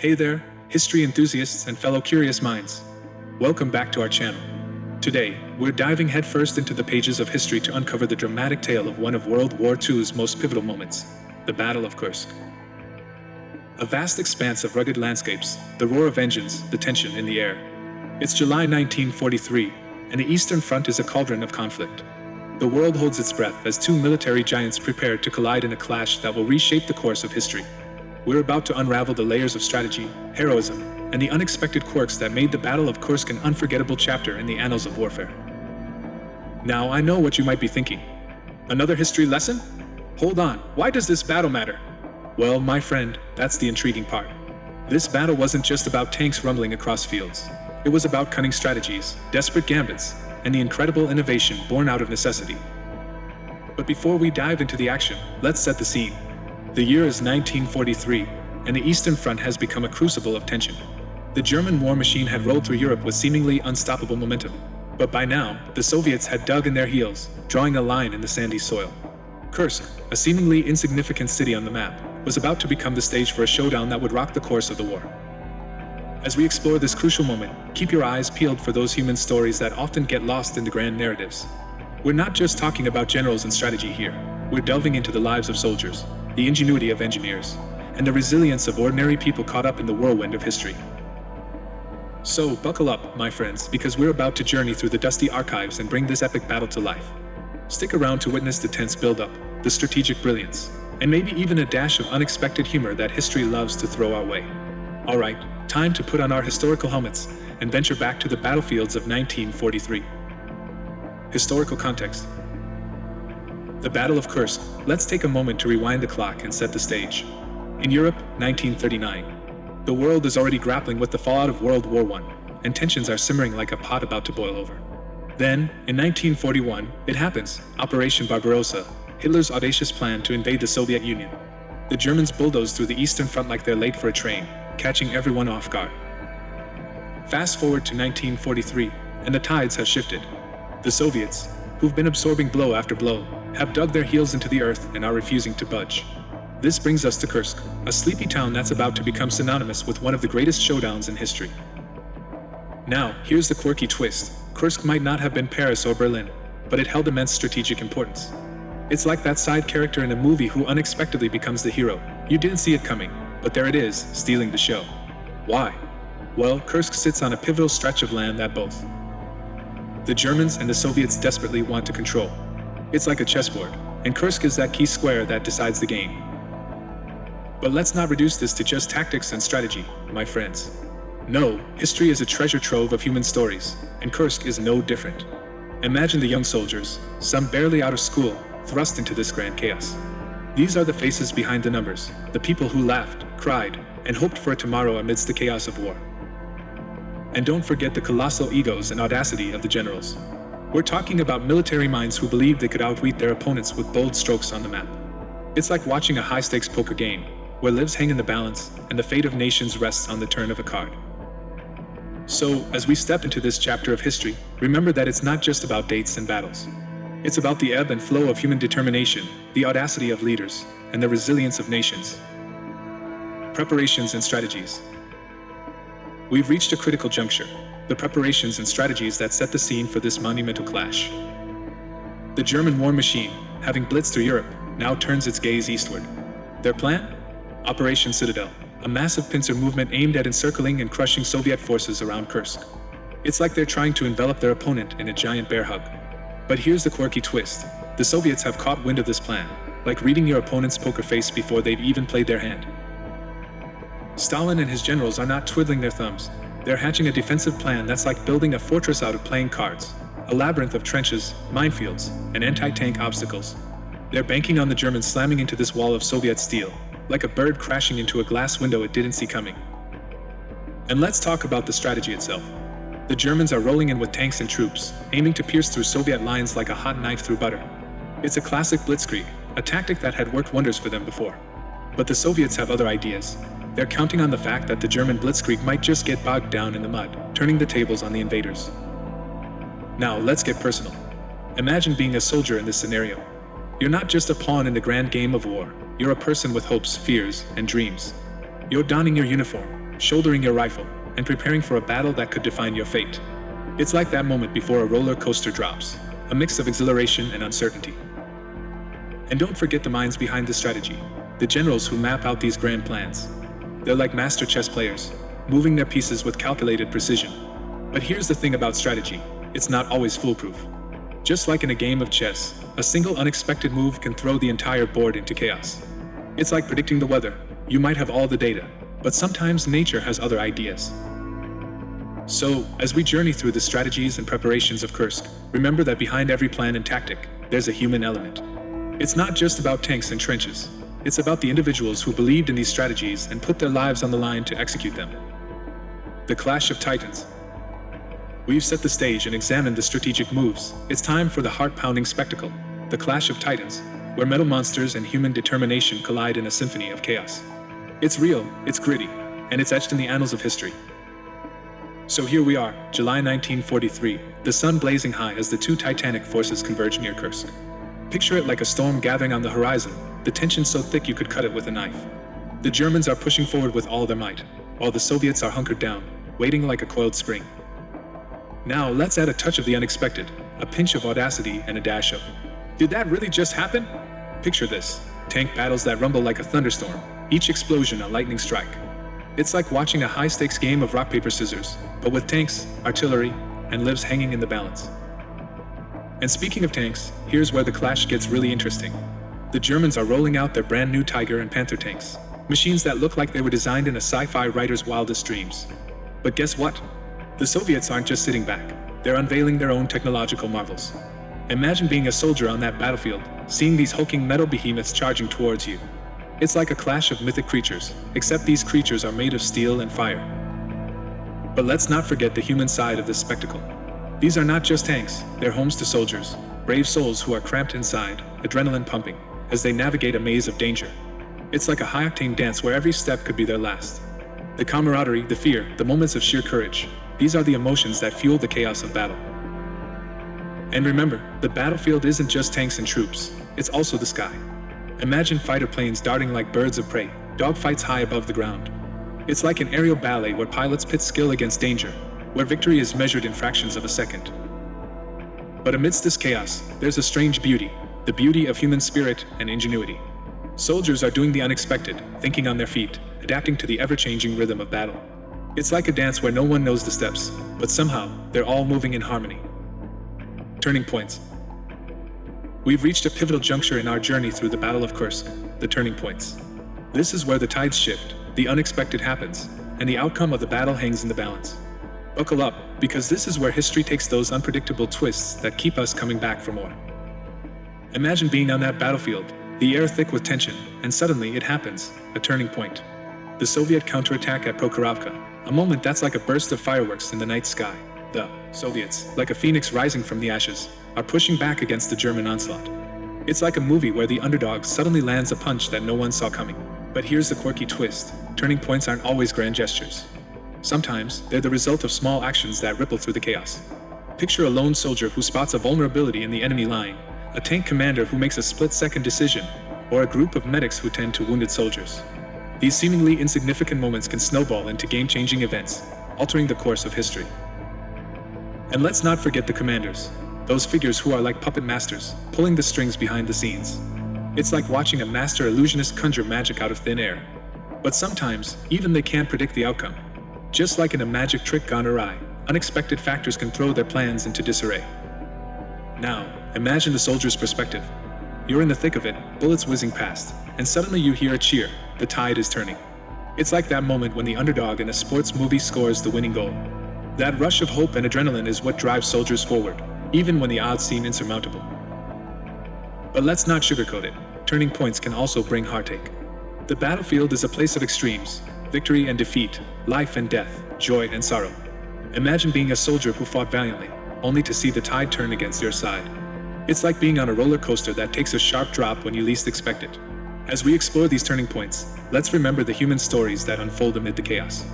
Hey there, history enthusiasts and fellow curious minds. Welcome back to our channel. Today, we're diving headfirst into the pages of history to uncover the dramatic tale of one of World War II's most pivotal moments, the Battle of Kursk. A vast expanse of rugged landscapes, the roar of engines, the tension in the air. It's July 1943, and the Eastern Front is a cauldron of conflict. The world holds its breath as two military giants prepare to collide in a clash that will reshape the course of history. We're about to unravel the layers of strategy, heroism, and the unexpected quirks that made the Battle of Kursk an unforgettable chapter in the annals of warfare. Now, I know what you might be thinking. Another history lesson? Hold on, why does this battle matter? Well, my friend, that's the intriguing part. This battle wasn't just about tanks rumbling across fields. It was about cunning strategies, desperate gambits, and the incredible innovation born out of necessity. But before we dive into the action, let's set the scene. The year is 1943, and the Eastern Front has become a crucible of tension. The German war machine had rolled through Europe with seemingly unstoppable momentum. But by now, the Soviets had dug in their heels, drawing a line in the sandy soil. Kursk, a seemingly insignificant city on the map, was about to become the stage for a showdown that would rock the course of the war. As we explore this crucial moment, keep your eyes peeled for those human stories that often get lost in the grand narratives. We're not just talking about generals and strategy here. We're delving into the lives of soldiers, the ingenuity of engineers, and the resilience of ordinary people caught up in the whirlwind of history. So, buckle up, my friends, because we're about to journey through the dusty archives and bring this epic battle to life. Stick around to witness the tense build-up, the strategic brilliance, and maybe even a dash of unexpected humor that history loves to throw our way. Alright, time to put on our historical helmets and venture back to the battlefields of 1943. Historical context. The Battle of Kursk. Let's take a moment to rewind the clock and set the stage. In Europe, 1939. The world is already grappling with the fallout of World War I, and tensions are simmering like a pot about to boil over. Then, in 1941, it happens, Operation Barbarossa, Hitler's audacious plan to invade the Soviet Union. The Germans bulldoze through the Eastern Front like they're late for a train, catching everyone off guard. Fast forward to 1943, and the tides have shifted. The Soviets, who've been absorbing blow after blow, have dug their heels into the earth and are refusing to budge. This brings us to Kursk, a sleepy town that's about to become synonymous with one of the greatest showdowns in history. Now, here's the quirky twist. Kursk might not have been Paris or Berlin, but it held immense strategic importance. It's like that side character in a movie who unexpectedly becomes the hero. You didn't see it coming, but there it is, stealing the show. Why? Well, Kursk sits on a pivotal stretch of land that both the Germans and the Soviets desperately want to control. It's like a chessboard, and Kursk is that key square that decides the game. But let's not reduce this to just tactics and strategy, my friends. No, history is a treasure trove of human stories, and Kursk is no different. Imagine the young soldiers, some barely out of school, thrust into this grand chaos. These are the faces behind the numbers, the people who laughed, cried, and hoped for a tomorrow amidst the chaos of war. And don't forget the colossal egos and audacity of the generals. We're talking about military minds who believed they could outwit their opponents with bold strokes on the map. It's like watching a high-stakes poker game, where lives hang in the balance and the fate of nations rests on the turn of a card. So, as we step into this chapter of history, remember that it's not just about dates and battles. It's about the ebb and flow of human determination, the audacity of leaders, and the resilience of nations. Preparations and strategies. We've reached a critical juncture, the preparations and strategies that set the scene for this monumental clash. The German war machine, having blitzed through Europe, now turns its gaze eastward. Their plan? Operation Citadel, a massive pincer movement aimed at encircling and crushing Soviet forces around Kursk. It's like they're trying to envelop their opponent in a giant bear hug. But here's the quirky twist. The Soviets have caught wind of this plan, like reading your opponent's poker face before they've even played their hand. Stalin and his generals are not twiddling their thumbs. They're hatching a defensive plan that's like building a fortress out of playing cards, a labyrinth of trenches, minefields, and anti-tank obstacles. They're banking on the Germans slamming into this wall of Soviet steel, like a bird crashing into a glass window it didn't see coming. And let's talk about the strategy itself. The Germans are rolling in with tanks and troops, aiming to pierce through Soviet lines like a hot knife through butter. It's a classic blitzkrieg, a tactic that had worked wonders for them before. But the Soviets have other ideas. They're counting on the fact that the German blitzkrieg might just get bogged down in the mud, turning the tables on the invaders. Now, let's get personal. Imagine being a soldier in this scenario. You're not just a pawn in the grand game of war. You're a person with hopes, fears, and dreams. You're donning your uniform, shouldering your rifle, and preparing for a battle that could define your fate. It's like that moment before a roller coaster drops, a mix of exhilaration and uncertainty. And don't forget the minds behind the strategy, the generals who map out these grand plans. They're like master chess players, moving their pieces with calculated precision. But here's the thing about strategy, it's not always foolproof. Just like in a game of chess, a single unexpected move can throw the entire board into chaos. It's like predicting the weather. You might have all the data, but sometimes nature has other ideas. So, as we journey through the strategies and preparations of Kursk, remember that behind every plan and tactic, there's a human element. It's not just about tanks and trenches. It's about the individuals who believed in these strategies and put their lives on the line to execute them. The Clash of Titans. We've set the stage and examined the strategic moves. It's time for the heart-pounding spectacle, the Clash of Titans, where metal monsters and human determination collide in a symphony of chaos. It's real, it's gritty, and it's etched in the annals of history. So here we are, July 1943, the sun blazing high as the two titanic forces converge near Kursk. Picture it like a storm gathering on the horizon, the tension so thick you could cut it with a knife. The Germans are pushing forward with all their might, while the Soviets are hunkered down, waiting like a coiled spring. Now let's add a touch of the unexpected, a pinch of audacity and a dash of, did that really just happen? Picture this, tank battles that rumble like a thunderstorm, each explosion a lightning strike. It's like watching a high-stakes game of rock, paper, scissors, but with tanks, artillery, and lives hanging in the balance. And speaking of tanks, here's where the clash gets really interesting. The Germans are rolling out their brand new Tiger and Panther tanks, machines that look like they were designed in a sci-fi writer's wildest dreams. But guess what? The Soviets aren't just sitting back, they're unveiling their own technological marvels. Imagine being a soldier on that battlefield, seeing these hulking metal behemoths charging towards you. It's like a clash of mythic creatures, except these creatures are made of steel and fire. But let's not forget the human side of this spectacle. These are not just tanks, they're homes to soldiers, brave souls who are cramped inside, adrenaline pumping, as they navigate a maze of danger. It's like a high-octane dance where every step could be their last. The camaraderie, the fear, the moments of sheer courage, these are the emotions that fuel the chaos of battle. And remember, the battlefield isn't just tanks and troops, it's also the sky. Imagine fighter planes darting like birds of prey, dogfights high above the ground. It's like an aerial ballet where pilots pit skill against danger, where victory is measured in fractions of a second. But amidst this chaos, there's a strange beauty, the beauty of human spirit and ingenuity. Soldiers are doing the unexpected, thinking on their feet, adapting to the ever-changing rhythm of battle. It's like a dance where no one knows the steps, but somehow, they're all moving in harmony. Turning points. We've reached a pivotal juncture in our journey through the Battle of Kursk, the turning points. This is where the tides shift, the unexpected happens, and the outcome of the battle hangs in the balance. Buckle up, because this is where history takes those unpredictable twists that keep us coming back for more. Imagine being on that battlefield, the air thick with tension, and suddenly it happens, a turning point. The Soviet counterattack at Prokhorovka, a moment that's like a burst of fireworks in the night sky. The Soviets, like a phoenix rising from the ashes, are pushing back against the German onslaught. It's like a movie where the underdog suddenly lands a punch that no one saw coming. But here's the quirky twist, turning points aren't always grand gestures. Sometimes, they're the result of small actions that ripple through the chaos. Picture a lone soldier who spots a vulnerability in the enemy line, a tank commander who makes a split-second decision, or a group of medics who tend to wounded soldiers. These seemingly insignificant moments can snowball into game-changing events, altering the course of history. And let's not forget the commanders, those figures who are like puppet masters, pulling the strings behind the scenes. It's like watching a master illusionist conjure magic out of thin air. But sometimes, even they can't predict the outcome. Just like in a magic trick gone awry, unexpected factors can throw their plans into disarray. Now, imagine the soldier's perspective. You're in the thick of it, bullets whizzing past, and suddenly you hear a cheer, the tide is turning. It's like that moment when the underdog in a sports movie scores the winning goal. That rush of hope and adrenaline is what drives soldiers forward, even when the odds seem insurmountable. But let's not sugarcoat it, turning points can also bring heartache. The battlefield is a place of extremes, victory and defeat, life and death, joy and sorrow. Imagine being a soldier who fought valiantly, only to see the tide turn against your side. It's like being on a roller coaster that takes a sharp drop when you least expect it. As we explore these turning points, let's remember the human stories that unfold amid the chaos.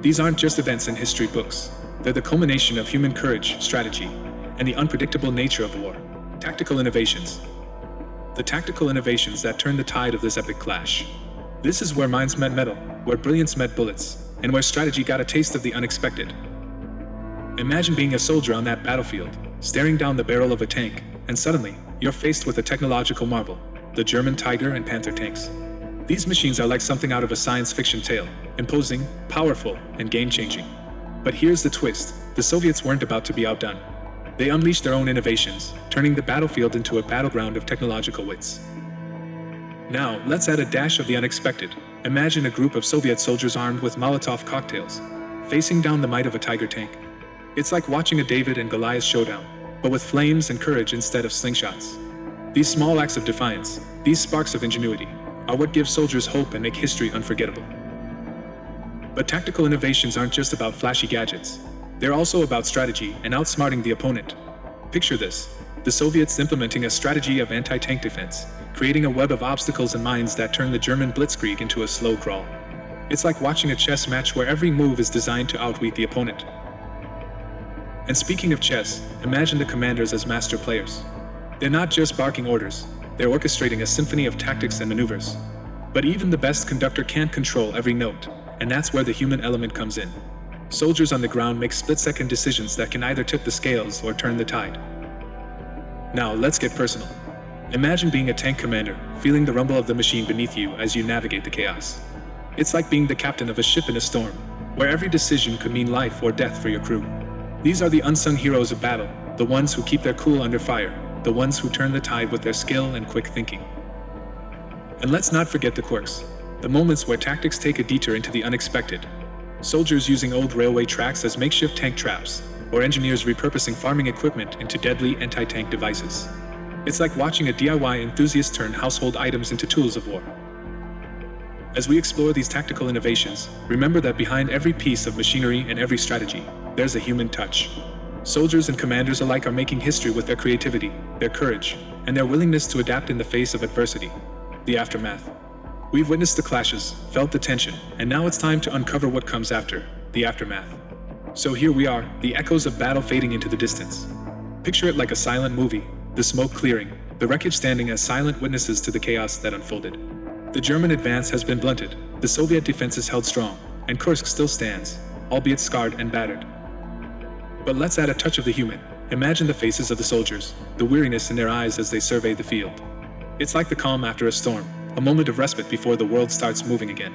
These aren't just events in history books, they're the culmination of human courage, strategy, and the unpredictable nature of war. Tactical innovations. The tactical innovations that turn the tide of this epic clash. This is where minds met metal, where brilliance met bullets, and where strategy got a taste of the unexpected. Imagine being a soldier on that battlefield, staring down the barrel of a tank, and suddenly, you're faced with a technological marvel, the German Tiger and Panther tanks. These machines are like something out of a science fiction tale, imposing, powerful, and game-changing. But here's the twist: the Soviets weren't about to be outdone. They unleashed their own innovations, turning the battlefield into a battleground of technological wits. Now, let's add a dash of the unexpected. Imagine a group of Soviet soldiers armed with Molotov cocktails, facing down the might of a Tiger tank. It's like watching a David and Goliath showdown, but with flames and courage instead of slingshots. These small acts of defiance, these sparks of ingenuity, are what give soldiers hope and make history unforgettable. But tactical innovations aren't just about flashy gadgets. They're also about strategy and outsmarting the opponent. Picture this: the Soviets implementing a strategy of anti-tank defense, creating a web of obstacles and mines that turn the German blitzkrieg into a slow crawl. It's like watching a chess match where every move is designed to outwit the opponent. And speaking of chess, imagine the commanders as master players. They're not just barking orders, they're orchestrating a symphony of tactics and maneuvers. But even the best conductor can't control every note, and that's where the human element comes in. Soldiers on the ground make split-second decisions that can either tip the scales or turn the tide. Now, let's get personal. Imagine being a tank commander, feeling the rumble of the machine beneath you as you navigate the chaos. It's like being the captain of a ship in a storm, where every decision could mean life or death for your crew. These are the unsung heroes of battle, the ones who keep their cool under fire, the ones who turn the tide with their skill and quick thinking. And let's not forget the quirks, the moments where tactics take a detour into the unexpected. Soldiers using old railway tracks as makeshift tank traps, or engineers repurposing farming equipment into deadly anti-tank devices. It's like watching a DIY enthusiast turn household items into tools of war. As we explore these tactical innovations, remember that behind every piece of machinery and every strategy, there's a human touch. Soldiers and commanders alike are making history with their creativity, their courage, and their willingness to adapt in the face of adversity. The aftermath. We've witnessed the clashes, felt the tension, and now it's time to uncover what comes after, the aftermath. So here we are, the echoes of battle fading into the distance. Picture it like a silent movie, the smoke clearing, the wreckage standing as silent witnesses to the chaos that unfolded. The German advance has been blunted, the Soviet defense is held strong, and Kursk still stands, albeit scarred and battered. But let's add a touch of the human. Imagine the faces of the soldiers, the weariness in their eyes as they survey the field. It's like the calm after a storm, a moment of respite before the world starts moving again.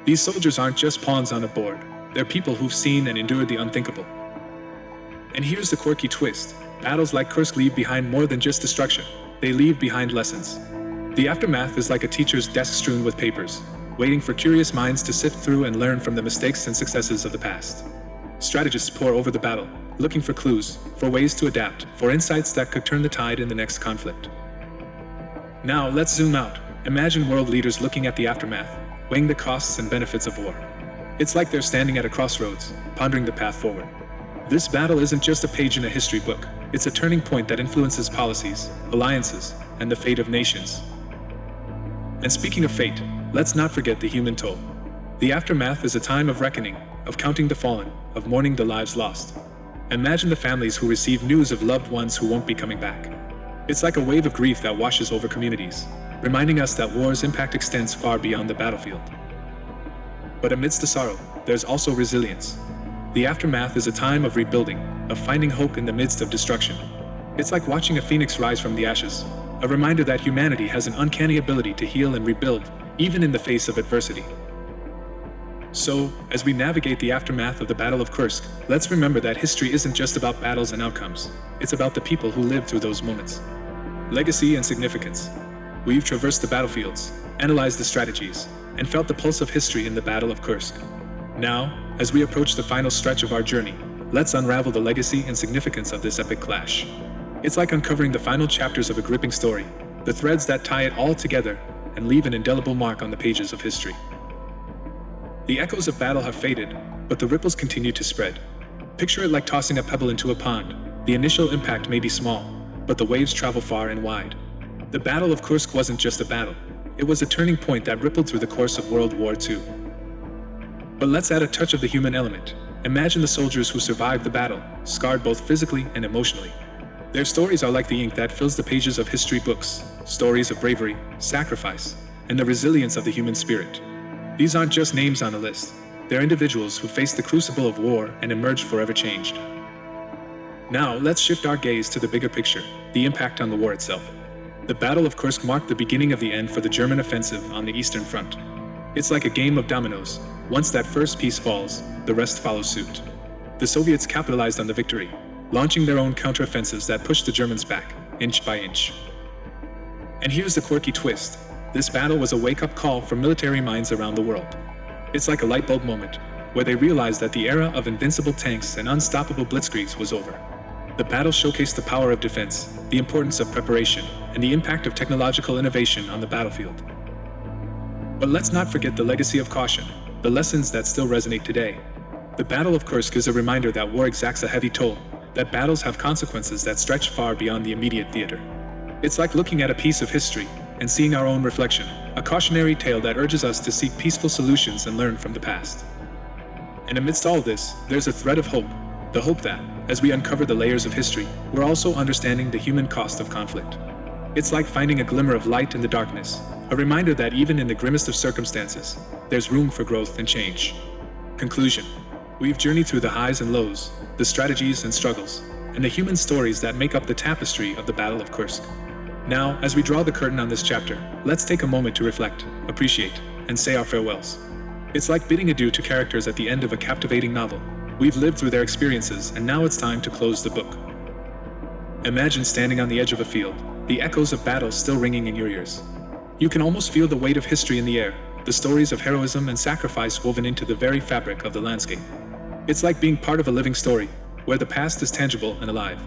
These soldiers aren't just pawns on a board, they're people who've seen and endured the unthinkable. And here's the quirky twist: battles like Kursk leave behind more than just destruction, they leave behind lessons. The aftermath is like a teacher's desk strewn with papers, waiting for curious minds to sift through and learn from the mistakes and successes of the past. Strategists pore over the battle, looking for clues, for ways to adapt, for insights that could turn the tide in the next conflict. Now, let's zoom out. Imagine world leaders looking at the aftermath, weighing the costs and benefits of war. It's like they're standing at a crossroads, pondering the path forward. This battle isn't just a page in a history book, it's a turning point that influences policies, alliances, and the fate of nations. And speaking of fate, let's not forget the human toll. The aftermath is a time of reckoning, of counting the fallen, of mourning the lives lost. Imagine the families who receive news of loved ones who won't be coming back. It's like a wave of grief that washes over communities, reminding us that war's impact extends far beyond the battlefield. But amidst the sorrow, there's also resilience. The aftermath is a time of rebuilding, of finding hope in the midst of destruction. It's like watching a phoenix rise from the ashes, a reminder that humanity has an uncanny ability to heal and rebuild, even in the face of adversity. So, as we navigate the aftermath of the Battle of Kursk, let's remember that history isn't just about battles and outcomes, it's about the people who lived through those moments. Legacy and significance. We've traversed the battlefields, analyzed the strategies, and felt the pulse of history in the Battle of Kursk. Now, as we approach the final stretch of our journey, let's unravel the legacy and significance of this epic clash. It's like uncovering the final chapters of a gripping story, the threads that tie it all together and leave an indelible mark on the pages of history. The echoes of battle have faded, but the ripples continue to spread. Picture it like tossing a pebble into a pond. The initial impact may be small, but the waves travel far and wide. The Battle of Kursk wasn't just a battle, it was a turning point that rippled through the course of World War II. But let's add a touch of the human element. Imagine the soldiers who survived the battle, scarred both physically and emotionally. Their stories are like the ink that fills the pages of history books, stories of bravery, sacrifice, and the resilience of the human spirit. These aren't just names on a list. They're individuals who faced the crucible of war and emerged forever changed. Now, let's shift our gaze to the bigger picture, the impact on the war itself. The Battle of Kursk marked the beginning of the end for the German offensive on the Eastern Front. It's like a game of dominoes. Once that first piece falls, the rest follow suit. The Soviets capitalized on the victory, launching their own counteroffensives that pushed the Germans back, inch by inch. And here's the quirky twist. This battle was a wake-up call for military minds around the world. It's like a light bulb moment, where they realized that the era of invincible tanks and unstoppable blitzkriegs was over. The battle showcased the power of defense, the importance of preparation, and the impact of technological innovation on the battlefield. But let's not forget the legacy of caution, the lessons that still resonate today. The Battle of Kursk is a reminder that war exacts a heavy toll, that battles have consequences that stretch far beyond the immediate theater. It's like looking at a piece of history and seeing our own reflection, a cautionary tale that urges us to seek peaceful solutions and learn from the past. And amidst all this, there's a thread of hope, the hope that, as we uncover the layers of history, we're also understanding the human cost of conflict. It's like finding a glimmer of light in the darkness, a reminder that even in the grimmest of circumstances, there's room for growth and change. Conclusion. We've journeyed through the highs and lows, the strategies and struggles, and the human stories that make up the tapestry of the Battle of Kursk. Now, as we draw the curtain on this chapter, let's take a moment to reflect, appreciate, and say our farewells. It's like bidding adieu to characters at the end of a captivating novel. We've lived through their experiences, and now it's time to close the book. Imagine standing on the edge of a field, the echoes of battle still ringing in your ears. You can almost feel the weight of history in the air, the stories of heroism and sacrifice woven into the very fabric of the landscape. It's like being part of a living story, where the past is tangible and alive.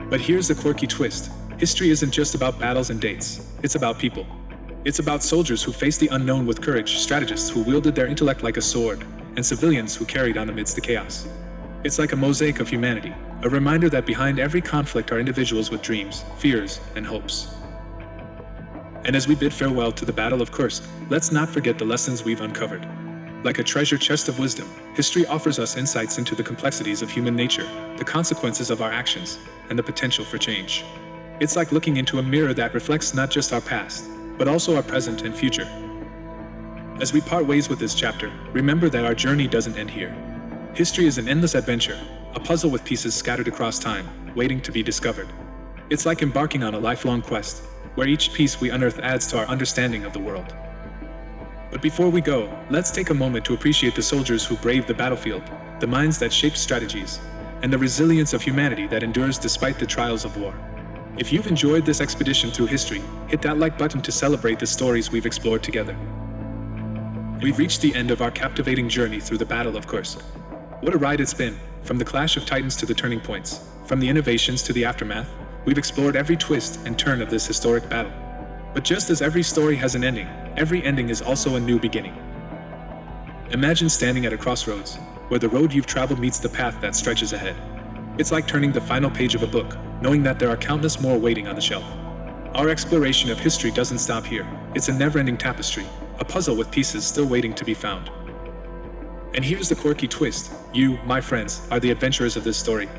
But here's the quirky twist. History isn't just about battles and dates, it's about people. It's about soldiers who faced the unknown with courage, strategists who wielded their intellect like a sword, and civilians who carried on amidst the chaos. It's like a mosaic of humanity, a reminder that behind every conflict are individuals with dreams, fears, and hopes. And as we bid farewell to the Battle of Kursk, let's not forget the lessons we've uncovered. Like a treasure chest of wisdom, history offers us insights into the complexities of human nature, the consequences of our actions, and the potential for change. It's like looking into a mirror that reflects not just our past, but also our present and future. As we part ways with this chapter, remember that our journey doesn't end here. History is an endless adventure, a puzzle with pieces scattered across time, waiting to be discovered. It's like embarking on a lifelong quest, where each piece we unearth adds to our understanding of the world. But before we go, let's take a moment to appreciate the soldiers who braved the battlefield, the minds that shaped strategies, and the resilience of humanity that endures despite the trials of war. If you've enjoyed this expedition through history, hit that like button to celebrate the stories we've explored together. We've reached the end of our captivating journey through the Battle of Kursk. What a ride it's been, from the clash of titans to the turning points, from the innovations to the aftermath. We've explored every twist and turn of this historic battle. But just as every story has an ending, every ending is also a new beginning. Imagine standing at a crossroads, where the road you've traveled meets the path that stretches ahead. It's like turning the final page of a book, knowing that there are countless more waiting on the shelf. Our exploration of history doesn't stop here. It's a never-ending tapestry, a puzzle with pieces still waiting to be found. And here's the quirky twist. You, my friends, are the adventurers of this story.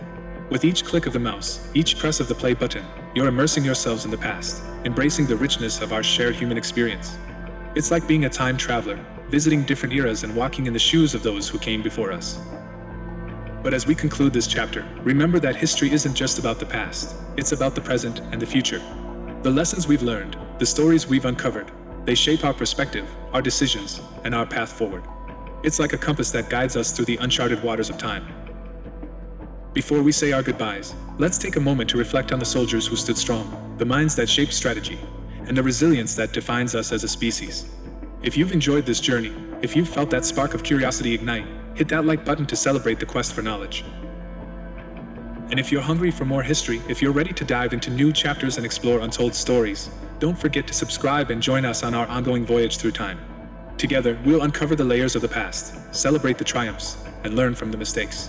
With each click of the mouse, each press of the play button, you're immersing yourselves in the past, embracing the richness of our shared human experience. It's like being a time traveler, visiting different eras and walking in the shoes of those who came before us. But as we conclude this chapter, remember that history isn't just about the past, it's about the present and the future. The lessons we've learned, the stories we've uncovered, they shape our perspective, our decisions, and our path forward. It's like a compass that guides us through the uncharted waters of time. Before we say our goodbyes, let's take a moment to reflect on the soldiers who stood strong, the minds that shaped strategy, and the resilience that defines us as a species. If you've enjoyed this journey, if you've felt that spark of curiosity ignite, hit that like button to celebrate the quest for knowledge. And if you're hungry for more history, if you're ready to dive into new chapters and explore untold stories, don't forget to subscribe and join us on our ongoing voyage through time. Together, we'll uncover the layers of the past, celebrate the triumphs, and learn from the mistakes.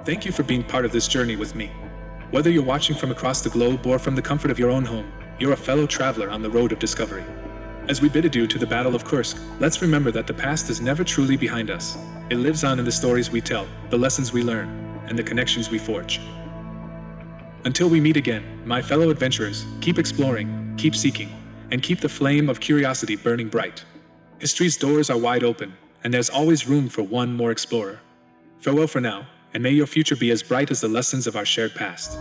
Thank you for being part of this journey with me. Whether you're watching from across the globe or from the comfort of your own home, you're a fellow traveler on the road of discovery. As we bid adieu to the Battle of Kursk, let's remember that the past is never truly behind us. It lives on in the stories we tell, the lessons we learn, and the connections we forge. Until we meet again, my fellow adventurers, keep exploring, keep seeking, and keep the flame of curiosity burning bright. History's doors are wide open, and there's always room for one more explorer. Farewell for now, and may your future be as bright as the lessons of our shared past.